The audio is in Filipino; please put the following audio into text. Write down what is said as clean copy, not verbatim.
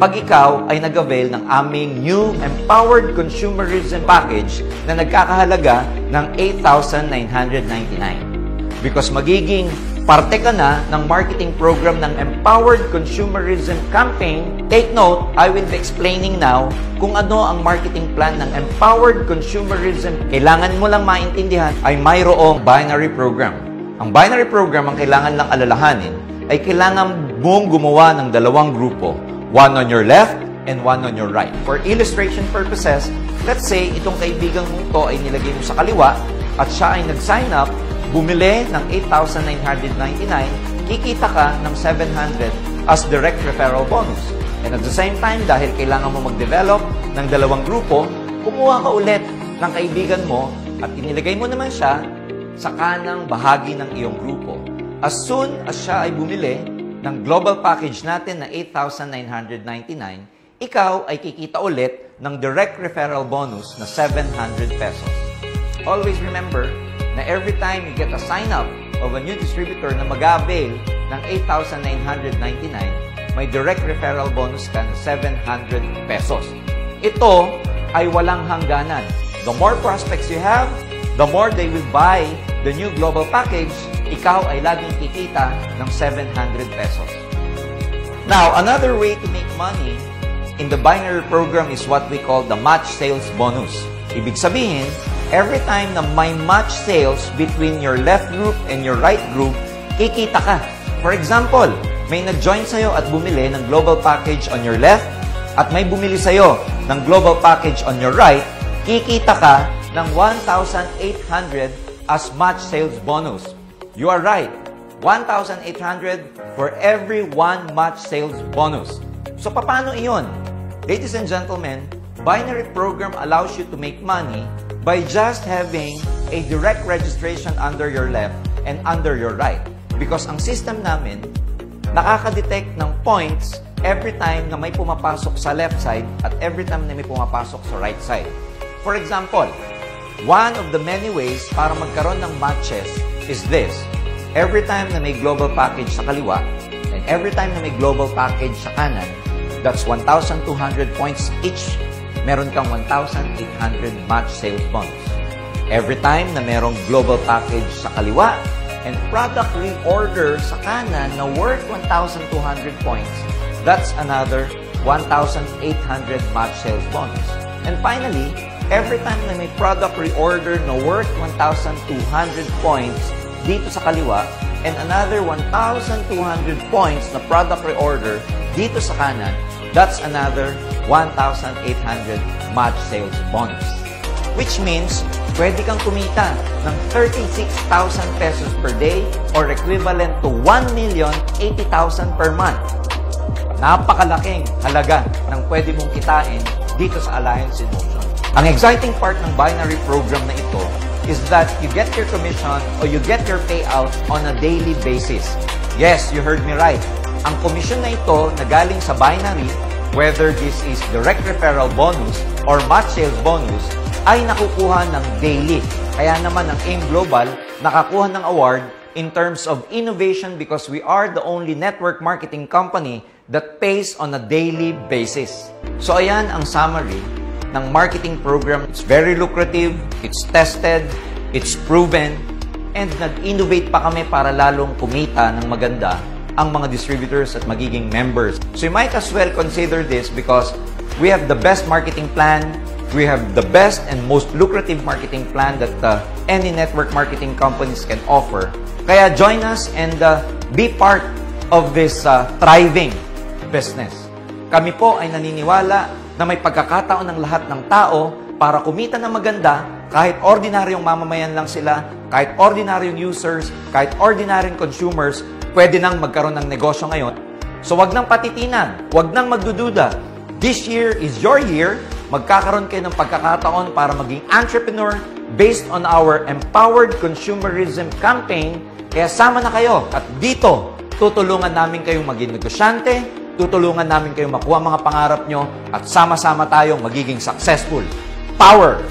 pag ikaw ay nag-avail ng aming new Empowered Consumerism Package na nagkakahalaga ng 8,999. Because magiging parte ka na ng marketing program ng Empowered Consumerism Campaign. Take note, I will be explaining now kung ano ang marketing plan ng Empowered Consumerism. Kailangan mo lang maintindihan ay mayroong binary program. Ang binary program ang kailangan lang alalahanin ay kailangan mong gumawa ng dalawang grupo. One on your left and one on your right. For illustration purposes, let's say itong kaibigan mo to ay nilagay mo sa kaliwa at siya ay nag-sign up, bumili ng 8,999, kikita ka ng 700 as direct referral bonus. And at the same time, dahil kailangan mo mag-develop ng dalawang grupo, kumuha ka ulit ng kaibigan mo at inilagay mo naman siya sa kanang bahagi ng iyong grupo. As soon as siya ay bumili ng global package natin na 8,999, ikaw ay kikita ulit ng direct referral bonus na 700 pesos. Always remember na every time you get a sign-up of a new distributor na mag-avail ng 8,999, may direct referral bonus ka na 700 pesos. Ito ay walang hangganan. The more prospects you have, the more they will buy the new global package, ikaw ay laging kikita ng 700 pesos. Now, another way to make money in the binary program is what we call the match sales bonus. Ibig sabihin, every time na may match sales between your left group and your right group, kikita ka. For example, may nag-join sa'yo at bumili ng global package on your left at may bumili sa'yo ng global package on your right, kikita ka ng 1,800 as match sales bonus. You are right. 1,800 for every one match sales bonus. So, paano iyon? Ladies and gentlemen, binary program allows you to make money by just having a direct registration under your left and under your right. Because ang system namin, nakaka-detect ng points every time na may pumapasok sa left side at every time na may pumapasok sa right side. For example, one of the many ways para magkaroon ng matches is this. Every time na may global package sa kaliwa and every time na may global package sa kanan, that's 1,200 points each. Meron kang 1,800 match sales bonus. Every time na merong global package sa kaliwa and product reorder sa kanan na worth 1,200 points, that's another 1,800 match sales bonus. And finally, every time na may product reorder na worth 1,200 points dito sa kaliwa and another 1,200 points na product reorder dito sa kanan, that's another 1,800 match sales bonus. Which means, pwede kang kumita ng 36,000 pesos per day or equivalent to 1,080,000 per month. Napakalaking halaga ng pwede mong kitain dito sa Alliance in Motion. Ang exciting part ng binary program na ito is that you get your commission or you get your payout on a daily basis. Yes, you heard me right. Ang commission na ito na galing sa binary, whether this is direct referral bonus or match sales bonus, ay nakukuha ng daily. Kaya naman ang AIM Global nakakuha ng award in terms of innovation because we are the only network marketing company that pays on a daily basis. So ayan ang summary ng marketing program. It's very lucrative, it's tested, it's proven, and nag-innovate pa kami para lalong kumita ng maganda ang mga distributors at magiging members. So you might as well consider this because we have the best marketing plan, we have the best and most lucrative marketing plan that any network marketing companies can offer. Kaya join us and be part of this thriving business. Kami po ay naniniwala na may pagkakataon ng lahat ng tao para kumita ng maganda kahit ordinaryong mamamayan lang sila, kahit ordinaryong users, kahit ordinaryong consumers, pwede nang magkaroon ng negosyo ngayon. So wag nang patitinan, wag nang magdududa. This year is your year. Magkakaroon kayo ng pagkakataon para maging entrepreneur based on our Empowered Consumerism Campaign. Kaya sama na kayo at dito, tutulungan namin kayong maging negosyante, tutulungan namin kayong makuha mga pangarap nyo at sama-sama tayong magiging successful. Power!